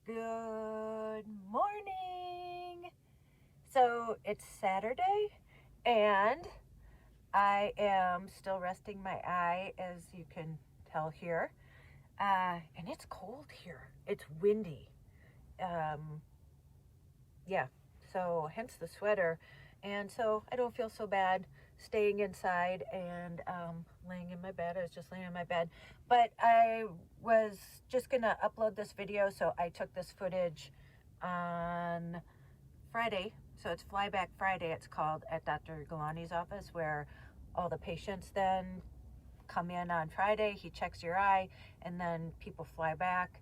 Good morning. So it's Saturday and I am still resting my eye, as you can tell here. And it's cold here. It's windy. Yeah, so hence the sweater. And so I don't feel so bad staying inside and laying in my bed. I was just laying in my bed. But I was just going to upload this video, so I took this footage on Friday. So it's Flyback Friday, it's called, at Dr. Gulani's office, where all the patients then come in on Friday. He checks your eye, and then people fly back.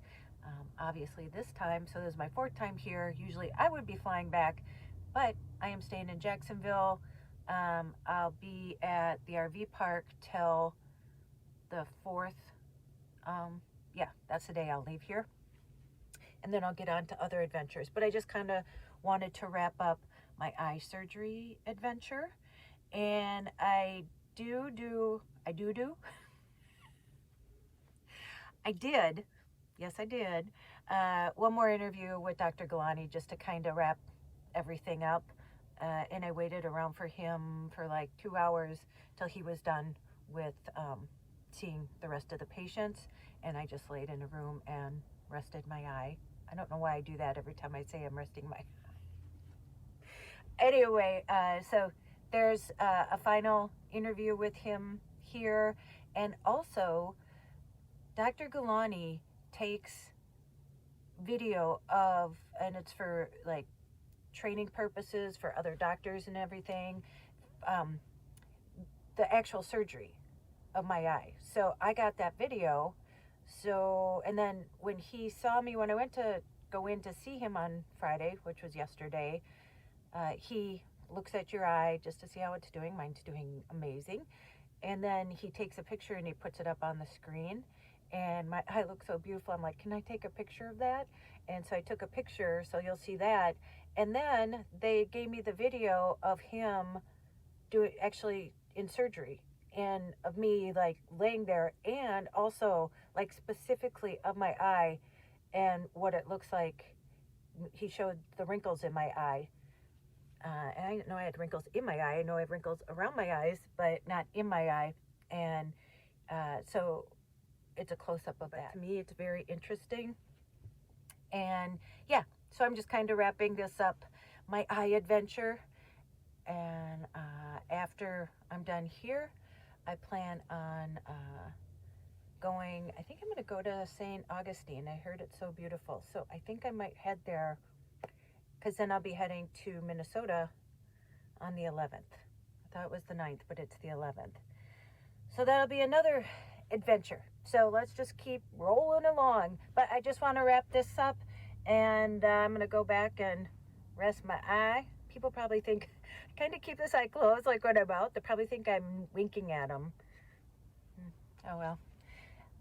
Obviously this time, so this is my 4th time here. Usually I would be flying back, but I am staying in Jacksonville. I'll be at the RV park till the 4th. Yeah, that's the day I'll leave here. And then I'll get on to other adventures. But I just kind of wanted to wrap up my eye surgery adventure. And I did, yes I did, one more interview with Dr. Gulani just to kind of wrap everything up. And I waited around for him for like 2 hours till he was done with seeing the rest of the patients. And I just laid in a room and rested my eye. I don't know why I do that every time I say I'm resting my eye. Anyway, so there's a final interview with him here. And also, Dr. Gulani takes video of, and it's for like training purposes for other doctors and everything, the actual surgery of my eye. So I got that video. So, and then when he saw me, when I went to go in to see him on Friday, which was yesterday, he looks at your eye just to see how it's doing. Mine's doing amazing. And then he takes a picture and he puts it up on the screen. And my eye looks so beautiful. I'm like, can I take a picture of that? And so I took a picture, so you'll see that. And then they gave me the video of him doing, actually in surgery, and of me like laying there, and also like specifically of my eye and what it looks like. He showed the wrinkles in my eye. And I didn't know I had wrinkles in my eye. I know I have wrinkles around my eyes, but not in my eye. And so it's a close-up of that. To me, it's very interesting. And yeah, so I'm just kind of wrapping this up, my eye adventure. And after I'm done here, I plan on going, I think I'm going to go to St. Augustine. I heard it's so beautiful. So I think I might head there, because then I'll be heading to Minnesota on the 11th. I thought it was the 9th, but it's the 11th. So that'll be another adventure. So let's just keep rolling along. But I just want to wrap this up, and I'm going to go back and rest my eye. People probably think, I kind of keep this eye closed like when I'm out. They probably think I'm winking at them. Oh well.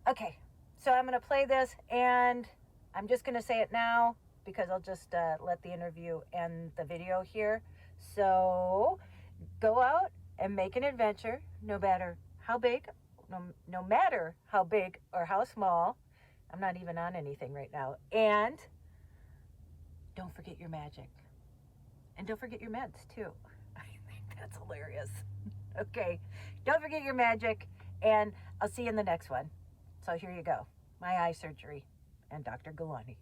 Okay, so I'm going to play this, and I'm just going to say it now, because I'll just let the interview end the video here. So go out and make an adventure, no matter how big, no matter how big or how small. I'm not even on anything right now. And don't forget your magic. And don't forget your meds too. I think that's hilarious. Okay, don't forget your magic, and I'll see you in the next one. So here you go. My eye surgery and Dr. Gulani.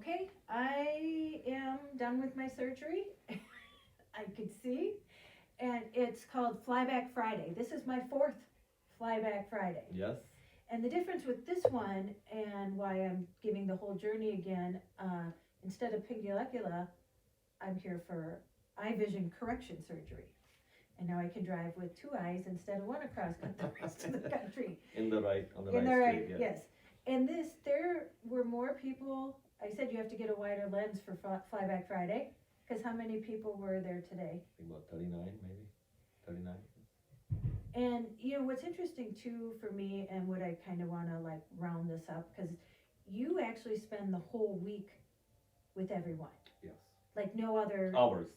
Okay, I am done with my surgery. I could see. And it's called Flyback Friday. This is my 4th Flyback Friday. Yes. And the difference with this one, and why I'm giving the whole journey again, instead of Pinguecula, I'm here for eye vision correction surgery. And now I can drive with 2 eyes instead of 1 across the rest of the country. On the right street, yeah. yes. And there were more people. I said you have to get a wider lens for Flyback Friday, because how many people were there today? I think about 39, maybe 39. And you know what's interesting too for me, and what I kind of want to like round this up, because you actually spend the whole week with everyone. Yes. Like no other Hours.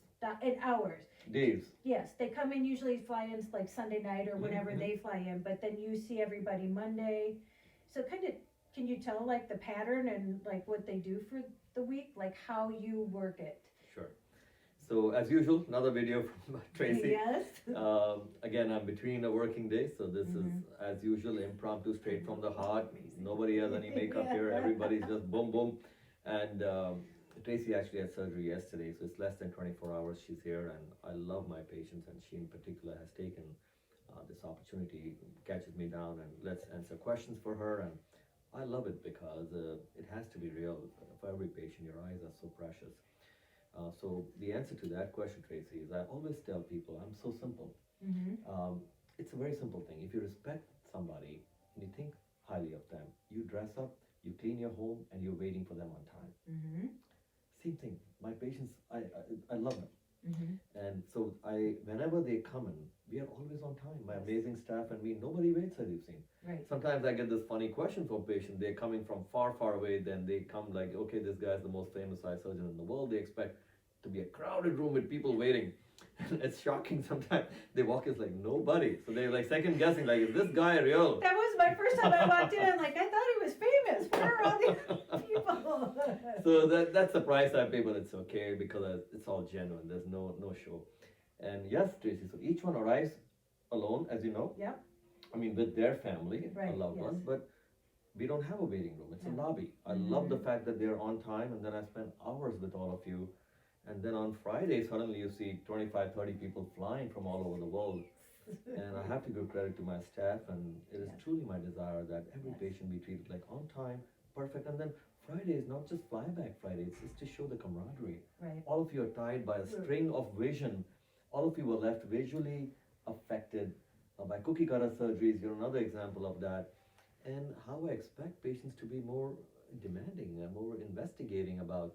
In hours. Days. Yes, they come in, usually fly in like Sunday night or whenever they fly in, but then you see everybody Monday. So kind of, can you tell like the pattern and like what they do for the week, like how you work it? Sure. So as usual, another video from Tracey. Yes. Again, I'm between a working day, so this is as usual, impromptu, straight from the heart. Nobody has any makeup here. Everybody's just boom, boom. And Tracey actually had surgery yesterday, so it's less than 24 hours she's here, and I love my patients, and she in particular has taken this opportunity, catches me down, and let's answer questions for her. And I love it because it has to be real. For every patient, your eyes are so precious. So the answer to that question, Tracey, is I always tell people, I'm so simple. It's a very simple thing. If you respect somebody and you think highly of them, you dress up, you clean your home, and you're waiting for them on time. Same thing. My patients, I love them. And so whenever they come in, we are always on time. My amazing staff and me, nobody waits, as you've seen. Right. Sometimes I get this funny question from patients. They're coming from far, far away. Then they come like, okay, this guy's the most famous eye surgeon in the world. They expect to be a crowded room with people waiting. It's shocking sometimes. They walk in, it's like nobody. So they're like second guessing, like, is this guy real? That was my first time I walked in. Like, I thought he was famous. Where are all these people? So that's the price I pay, but it's okay because it's all genuine. There's no show. And yes, Tracey, so each one arrives alone, as you know. Yep. I mean, with their family, right, a loved yes. one, but we don't have a waiting room. It's No. a lobby. I love the fact that they're on time, and then I spend hours with all of you. And then on Friday, suddenly you see 25, 30 people flying from all over the world. And I have to give credit to my staff, and it is truly my desire that every patient be treated like on time, perfect. And then Friday is not just Flyback Friday, it's just to show the camaraderie. Right. All of you are tied by a string of vision. All of you were left visually affected by cookie cutter surgeries. You're another example of that. And how I expect patients to be more demanding and more investigating about,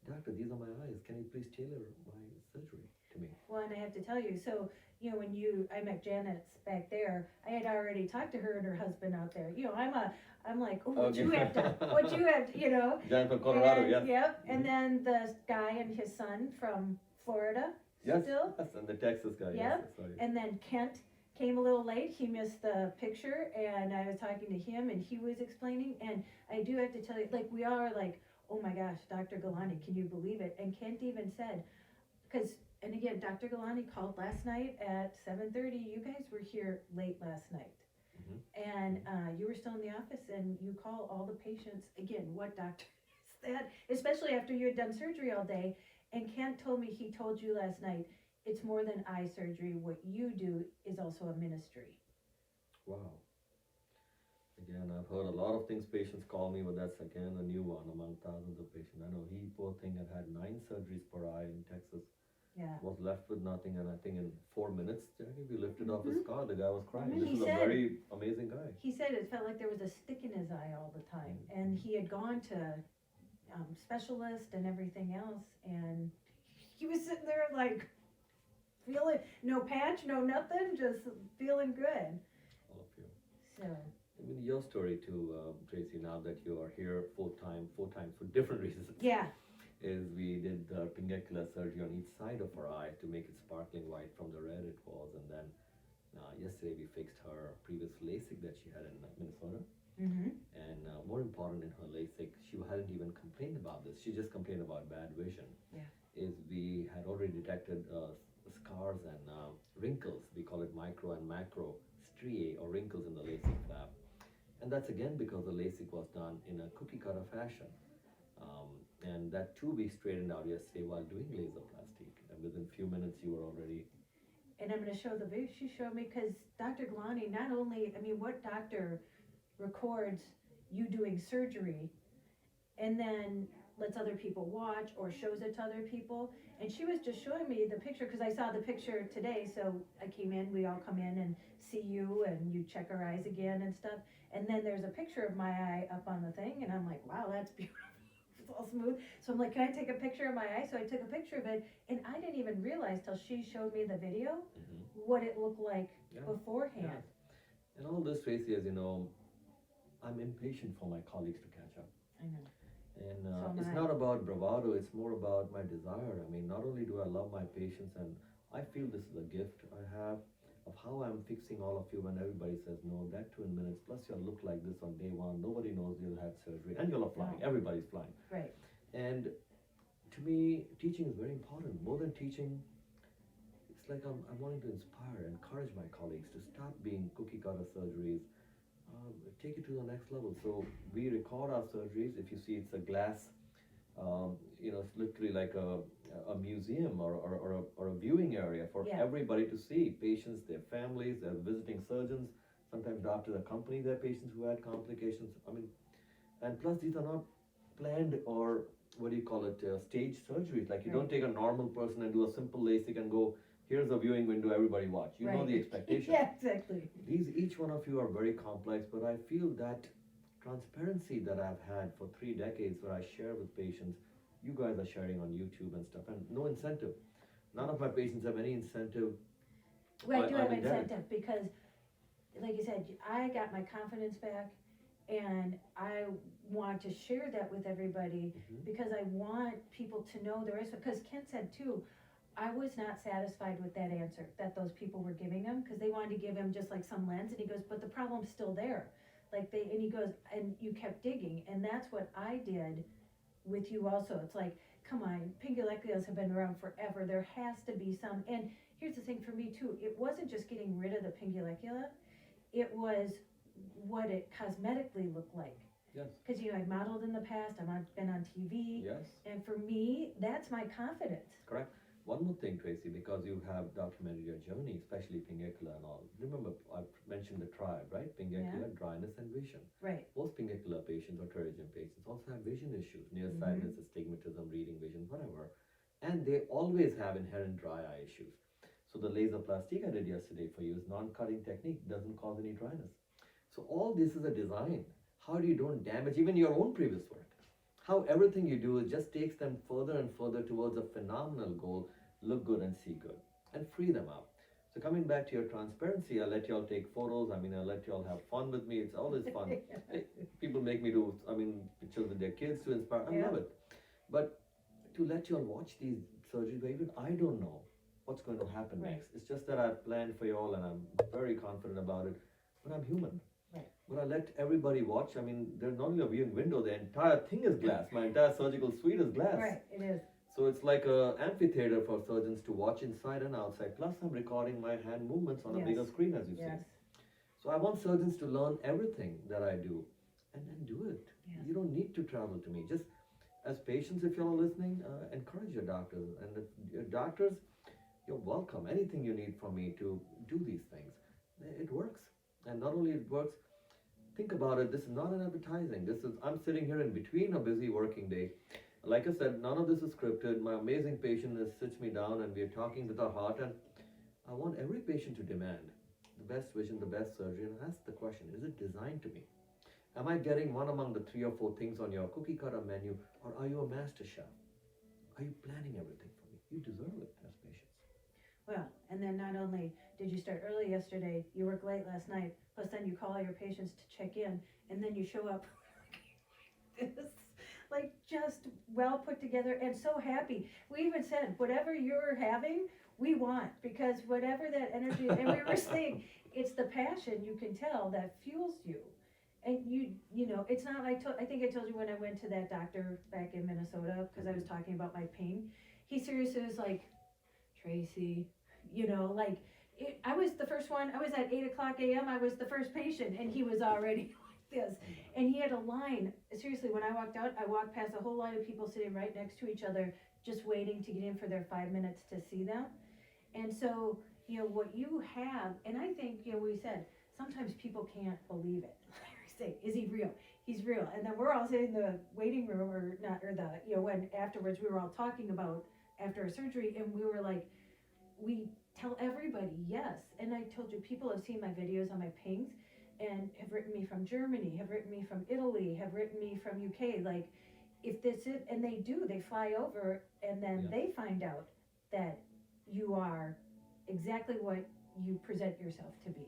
doctor, these are my eyes. Can you please tailor my surgery to me? Well, and I have to tell you, so, you know, when I met Janet back there, I had already talked to her and her husband out there. You know, I'm like, oh, what you have done, what you have, you know. Janet from Colorado, and, yes. Yep, and then the guy and his son from Florida, still. Yes, and the Texas guy, Yep, yes, sorry. And then Kent came a little late. He missed the picture, and I was talking to him, and he was explaining, and I do have to tell you, like, we all are like, oh my gosh, Dr. Gulani, can you believe it? And Kent even said, because, and again, Dr. Gulani called last night at 7:30. You guys were here late last night. And you were still in the office, and you call all the patients, again, what doctor is that? Especially after you had done surgery all day. And Kent told me, he told you last night, it's more than eye surgery. What you do is also a ministry. Wow. Again, I've heard a lot of things patients call me, but that's again a new one among thousands of patients. I know he, poor thing, had 9 surgeries per eye in Texas. Yeah. Was left with nothing, and I think in 4 minutes, Jackie, we lifted off his scar. The guy was crying. And this is a very amazing guy. He said it felt like there was a stick in his eye all the time, and he had gone to specialist and everything else, and he was sitting there like feeling no patch, no nothing, just feeling good. All of you. So. I mean, your story too, Tracey, now that you are here four times for different reasons. Yeah. Is we did the Pinguecula surgery on each side of her eye to make it sparkling white from the red it was, and then yesterday we fixed her previous LASIK that she had in Minnesota. And more important, in her LASIK, she hadn't even complained about this. She just complained about bad vision. Yeah. Is we had already detected scars and wrinkles. We call it micro and macro striae or wrinkles in the LASIK flap. And that's again because the LASIK was done in a cookie cutter fashion. And and that too we straightened out yesterday while doing LaZrPlastique, and within a few minutes you were already. And I'm going to show the video she showed me, because Dr. Gulani, not only, I mean, what doctor records you doing surgery and then lets other people watch or shows it to other people? And she was just showing me the picture, because I saw the picture today, so I came in, we all come in and see you, and you check our eyes again and stuff. And then there's a picture of my eye up on the thing, and I'm like, wow, that's beautiful. It's all smooth. So I'm like, can I take a picture of my eye? So I took a picture of it, and I didn't even realize till she showed me the video what it looked like beforehand. Yeah. And all this, Tracy, as you know, I'm impatient for my colleagues to catch up. I know. And So it's not about bravado, it's more about my desire. I mean, not only do I love my patients, and I feel this is a gift I have of how I'm fixing all of you when everybody says no, that too in minutes, plus you'll look like this on day one, nobody knows you'll have surgery, and you'll flying, everybody's flying. Right. And to me, teaching is very important. More than teaching, it's like I'm wanting to inspire, encourage my colleagues to stop being cookie cutter surgeries, take it to the next level. So we record our surgeries. If you see, it's a glass, it's literally like a museum or a viewing area for everybody to see. Patients, their families, their visiting surgeons, sometimes doctors accompany their patients who had complications. I mean, and plus these are not planned or staged surgeries. Like you don't take a normal person and do a simple LASIK and go, here's a viewing window, everybody watch. You know the expectation. Yeah, exactly. Each one of you are very complex, but I feel that transparency that I've had for 3 decades where I share with patients, you guys are sharing on YouTube and stuff, and no incentive. None of my patients have any incentive. Well, I do have incentive because, like you said, I got my confidence back, and I want to share that with everybody because I want people to know there is, because Ken said too, I was not satisfied with that answer that those people were giving him, because they wanted to give him just like some lens, and he goes, but the problem's still there. And he goes, and you kept digging, and that's what I did with you also. It's like, come on, Pingueculas have been around forever. There has to be some, and here's the thing for me too, it wasn't just getting rid of the Pinguecula, it was what it cosmetically looked like. Yes. Because I modeled in the past, I've been on TV. Yes. And for me, that's my confidence. Correct. One more thing, Tracy, because you have documented your journey, especially Pinguecula and all. Remember, I've mentioned the triad, right? Pinguecula, dryness, and vision. Right. Most Pinguecula patients or pterygium patients also have vision issues, nearsightedness, astigmatism, reading vision, whatever. And they always have inherent dry eye issues. So the LaZrPlastique I did yesterday for you is non-cutting technique, doesn't cause any dryness. So all this is a design. How do you don't damage even your own previous work? How everything you do just takes them further and further towards a phenomenal goal, look good and see good, and free them up. So coming back to your transparency, I'll let y'all take photos. I'll let y'all have fun with me. It's always fun. People make me do, pictures with their kids to inspire. I love it. But to let y'all watch these surgeries where even I don't know what's going to happen next. It's just that I've planned for y'all and I'm very confident about it, but I'm human. But I let everybody watch. There's not only a viewing window, the entire thing is glass. My entire surgical suite is glass. Right, it is. So it's like an amphitheater for surgeons to watch inside and outside. Plus I'm recording my hand movements on a bigger screen, as you see. So I want surgeons to learn everything that I do and then do it. You don't need to travel to me. Just as patients, if you're listening, encourage your doctors. And if your doctors, you're welcome. Anything you need from me to do these things. It works. And not only it works, think about it, this is not an advertising. I'm sitting here in between a busy working day. Like I said, none of this is scripted. My amazing patient sits me down and we're talking with our heart, and I want every patient to demand the best vision, the best surgery, and ask the question, is it designed to me? Am I getting one among the 3 or 4 things on your cookie cutter menu, or are you a master chef? Are you planning everything for me? You deserve it as patients. Well, and then not only did you start early yesterday, you work late last night, plus then you call your patients to check in, and then you show up like just well put together and so happy. We even said, whatever you're having, we want, because whatever that energy, and we were saying, it's the passion, you can tell, that fuels you. And it's not like, I think I told you when I went to that doctor back in Minnesota, because I was talking about my pain, he seriously was like, Tracy, I was the first one, I was at 8:00 a.m., I was the first patient, and he was already this. And he had a line, seriously, when I walked out, I walked past a whole line of people sitting right next to each other, just waiting to get in for their 5 minutes to see them. And so, you know, what you have, and I think, you know, we said, sometimes people can't believe it. Say, is he real? He's real. And then we're all sitting in the waiting room, or not, or the, you know, when afterwards we were all talking about after a surgery, and we were like, we tell everybody yes. And I told you, people have seen my videos on my pings and have written me from Germany, have written me from Italy, have written me from UK, like, if this is, and they do, they fly over, and then they find out that you are exactly what you present yourself to be.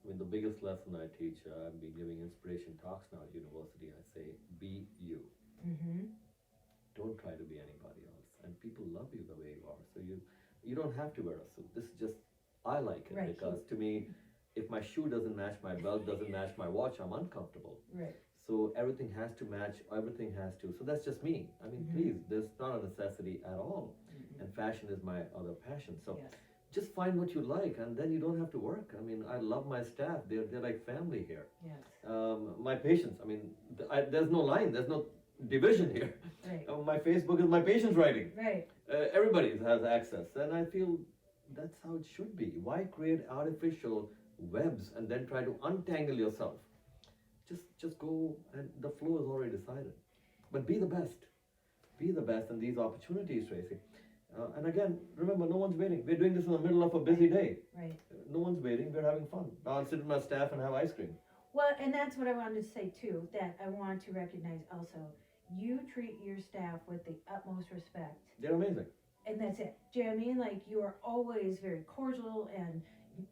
I mean, the biggest lesson I teach, I've been giving inspiration talks now at university. I say, be you. Don't try to be anybody else. And people love you the way you are. So you don't have to wear a suit. This is just, I like it, because to me, if my shoe doesn't match, my belt doesn't match my watch, I'm uncomfortable. Right. So everything has to match, everything has to. So that's just me. I mean, please, there's not a necessity at all. And fashion is my other passion. So just find what you like, and then you don't have to work. I mean, I love my staff. They're like family here. My patients, I mean, there's no line, there's no division here. My Facebook is my patients writing. Everybody has access, and I feel that's how it should be. Why create artificial webs and then try to untangle yourself? Just go, and the flow is already decided. But be the best. Be the best in these opportunities, Tracy. And again, remember, no one's waiting. We're doing this in the middle of a busy day. No one's waiting. We're having fun. I'll sit with my staff and have ice cream. Well, and that's what I wanted to say too, that I want to recognize also. You treat your staff with the utmost respect. They're amazing. And that's it. Do you know what I mean? Like, you are always very cordial, and,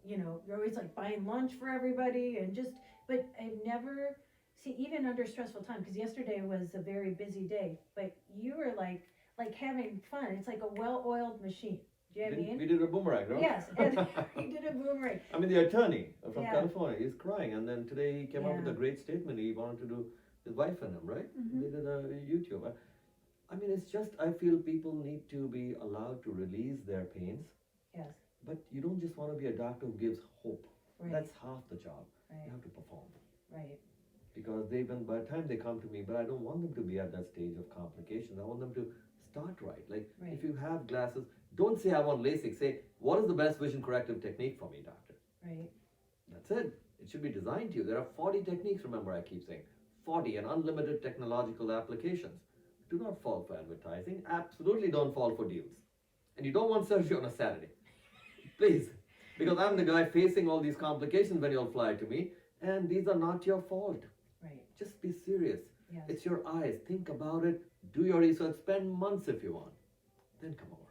you know, you're always like buying lunch for everybody, and just, but I've never, see, even under stressful time, because yesterday was a very busy day, but you were like having fun. It's like a well-oiled machine. Do you know what I mean? We did a boomerang, no? Yes, and he did a boomerang. I mean, the attorney from California, he's crying, and then today he came up with a great statement. He wanted to do his wife and him, right? They did a YouTube. I mean, it's just, I feel people need to be allowed to release their pains. But you don't just want to be a doctor who gives hope. That's half the job. You have to perform. Because by the time they come to me, but I don't want them to be at that stage of complications. I want them to start right. Like, if you have glasses, don't say I want LASIK. Say, what is the best vision corrective technique for me, doctor? That's it. It should be designed to you. There are 40 techniques, remember I keep saying. 40 and unlimited technological applications. Do not fall for advertising. Absolutely don't fall for deals. And you don't want surgery on a Saturday. Please. Because I'm the guy facing all these complications when you'll fly to me. And these are not your fault. Just be serious. It's your eyes. Think about it. Do your research. Spend months if you want. Then come over.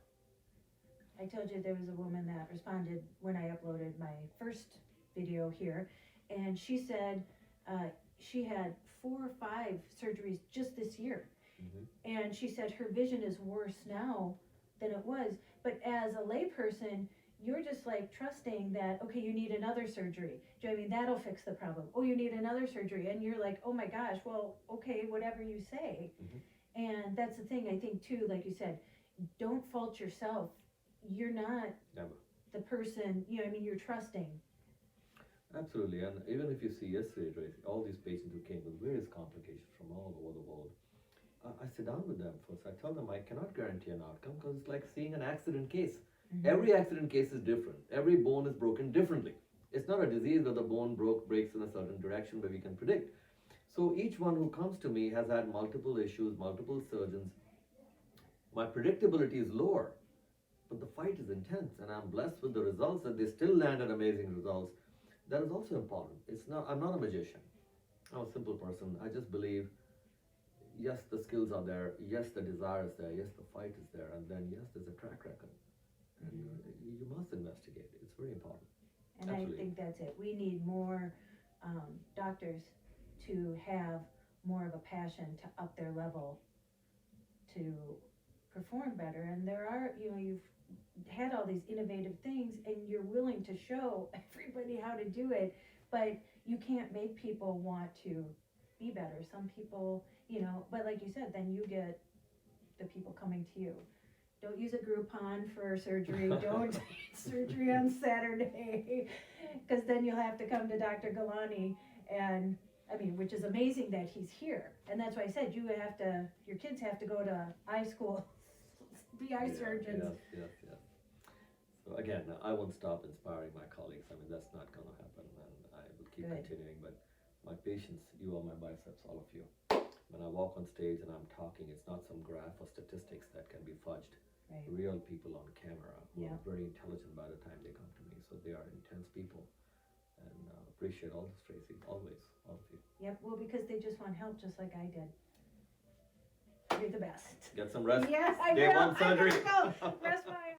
I told you there was a woman that responded when I uploaded my first video here. And she said she had 4 or 5 surgeries just this year. And she said her vision is worse now than it was. But as a layperson, you're just like trusting that, okay, you need another surgery. Do you know what I mean? That'll fix the problem. Oh, you need another surgery. And you're like, oh my gosh, well, okay, whatever you say. And that's the thing, I think too, like you said, don't fault yourself. You're not the person, you know what I mean, you're trusting. Absolutely. And even if you see yesterday, Tracy, all these patients who came with various complications from all over the world, I sit down with them first. I tell them I cannot guarantee an outcome, because it's like seeing an accident case. Every accident case is different. Every bone is broken differently. It's not a disease where the bone breaks in a certain direction where we can predict. So each one who comes to me has had multiple issues, multiple surgeons. My predictability is lower, but the fight is intense, and I'm blessed with the results, that they still land at amazing results. That is also important. I'm not a magician. I'm a simple person. I just believe, yes, the skills are there. Yes, the desire is there. Yes, the fight is there. And then, yes, there's a track record. And you must investigate. It's very important. And I think that's it. We need more doctors to have more of a passion to up their level to perform better. And there are, you know, you've had all these innovative things, and you're willing to show everybody how to do it, but you can't make people want to be better. Some people, you know, but like you said, then you get the people coming to you. Don't use a Groupon for surgery. Don't surgery on Saturday, because then you'll have to come to Dr. Gulani And, I mean, which is amazing that he's here. And that's why I said your kids have to go to eye school, be eye surgeons. Yes. So again, I won't stop inspiring my colleagues. I mean, that's not gonna happen, and I will keep Good. continuing, but my patients, you are my biceps, all of you. When I walk on stage and I'm talking, it's not some graph or statistics that can be fudged. Right. Real people on camera who Yeah. are very intelligent by the time they come to me, so they are intense people. And appreciate all this, Tracy, always, all of you. Yep, well, because they just want help, just like I did. You're the best. Get some rest. Yes, I Day will. one surgery. I gotta go. Rest